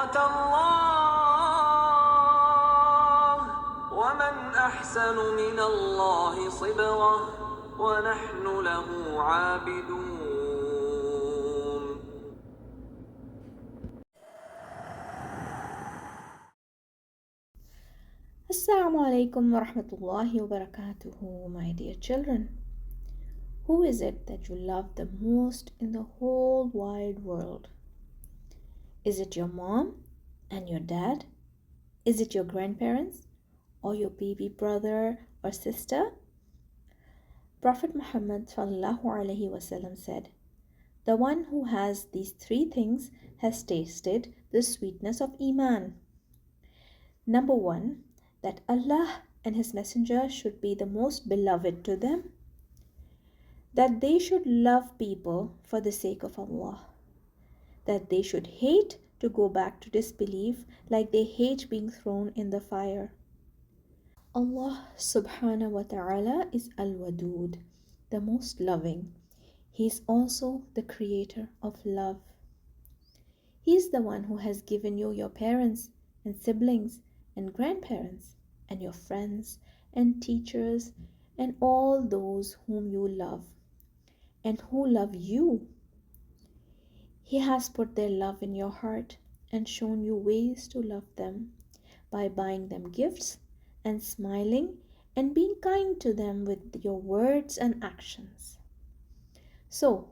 صبغة الله ومن أحسن من الله صبغة ونحن له عابدون. Assalamu alaikum wa rahmatullahi wa barakatuhu, my dear children. Who is it that you love the most in the whole wide world? Is it your mom and your dad? Is it your grandparents or your baby brother or sister? Prophet Muhammad sallallahu alaihi wasallam said, "The one who has these three things has tasted the sweetness of Iman." Number one, that Allah and His Messenger should be the most beloved to them, that they should love people for the sake of Allah, that they should hate to go back to disbelief like they hate being thrown in the fire. Allah subhanahu wa ta'ala is Al-Wadood, the most loving. He is also the creator of love. He is the one who has given you your parents and siblings and grandparents and your friends and teachers and all those whom you love and who love you. He has put their love in your heart and shown you ways to love them by buying them gifts and smiling and being kind to them with your words and actions. So,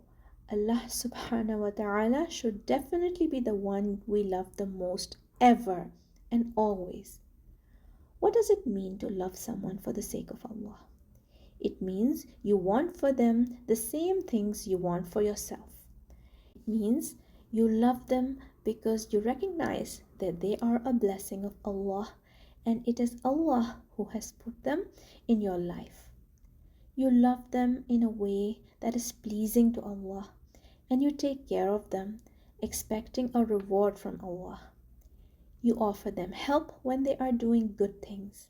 Allah subhanahu wa ta'ala should definitely be the one we love the most ever and always. What does it mean to love someone for the sake of Allah? It means you want for them the same things you want for yourself. It means you love them because you recognize that they are a blessing of Allah and it is Allah who has put them in your life. You love them in a way that is pleasing to Allah and you take care of them, expecting a reward from Allah. You offer them help when they are doing good things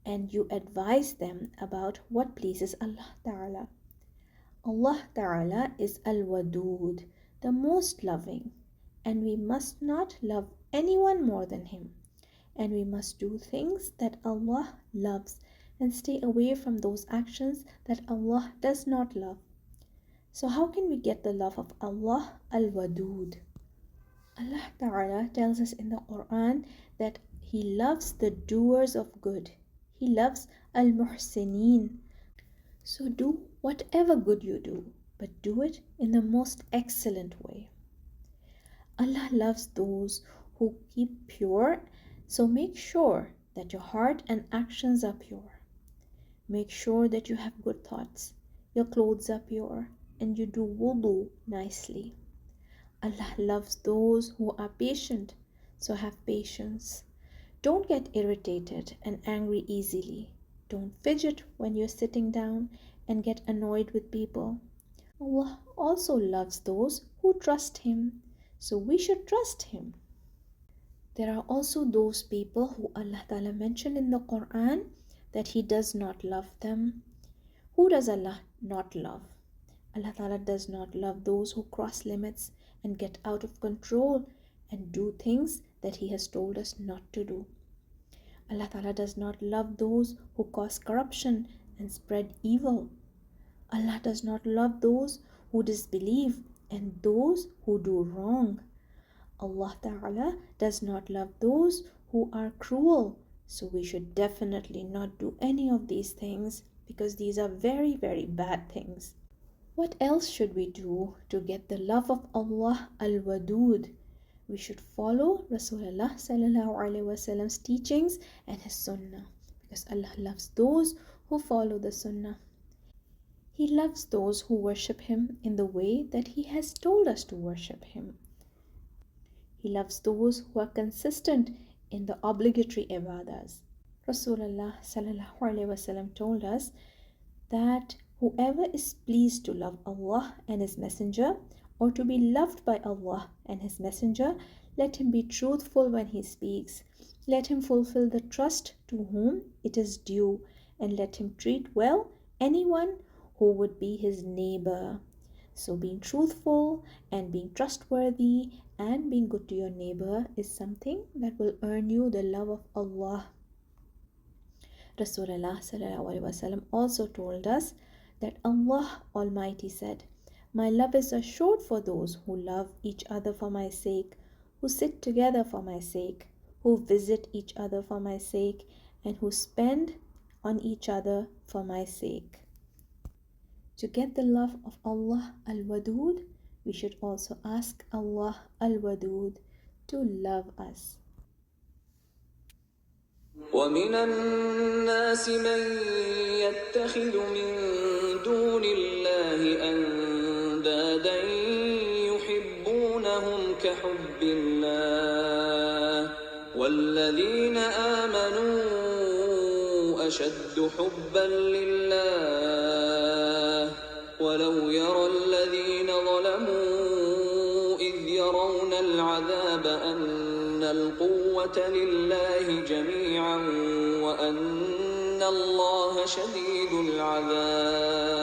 and you advise them about what pleases Allah Ta'ala. Allah Ta'ala is Al-Wadood, the most loving, and we must not love anyone more than Him. And we must do things that Allah loves and stay away from those actions that Allah does not love. So how can we get the love of Allah Al-Wadood? Allah Ta'ala tells us in the Quran that He loves the doers of good. He loves Al-Muhsineen. So do whatever good you do, but do it in the most excellent way. Allah loves those who keep pure, so make sure that your heart and actions are pure. Make sure that you have good thoughts, your clothes are pure, and you do wudu nicely. Allah loves those who are patient, so have patience. Don't get irritated and angry easily. Don't fidget when you're sitting down and get annoyed with people. Allah also loves those who trust Him, so we should trust Him. There are also those people who Allah Ta'ala mentioned in the Quran that He does not love them. Who does Allah not love? Allah Ta'ala does not love those who cross limits and get out of control and do things that He has told us not to do. Allah Ta'ala does not love those who cause corruption and spread evil. Allah does not love those who disbelieve and those who do wrong. Allah Ta'ala does not love those who are cruel. So we should definitely not do any of these things because these are very, very bad things. What else should we do to get the love of Allah Al-Wadood? We should follow Rasulullah sallallahu alaihi wasallam's teachings and his sunnah because Allah loves those who follow the sunnah. He loves those who worship Him in the way that He has told us to worship Him. He loves those who are consistent in the obligatory ibadas. Rasulullah sallallahu alaihi wasallam told us that whoever is pleased to love Allah and His Messenger or to be loved by Allah and His Messenger, let him be truthful when he speaks. Let him fulfill the trust to whom it is due, and let him treat well anyone who would be his neighbor. So, being truthful and being trustworthy and being good to your neighbor is something that will earn you the love of Allah. Rasulullah also told us that Allah Almighty said, "My love is assured for those who love each other for my sake, who sit together for my sake, who visit each other for my sake, and who spend on each other for my sake." To get the love of Allah Al-Wadood, we should also ask Allah Al-Wadood to love us. ومن الناس من يتخذ من دون الله أندادا يحبونهم كحب الله والذين آمنوا أشد حبا لله ولو يرى الذين ظلموا إذ يرون العذاب أن القوة لله جميعا وأن الله شديد العذاب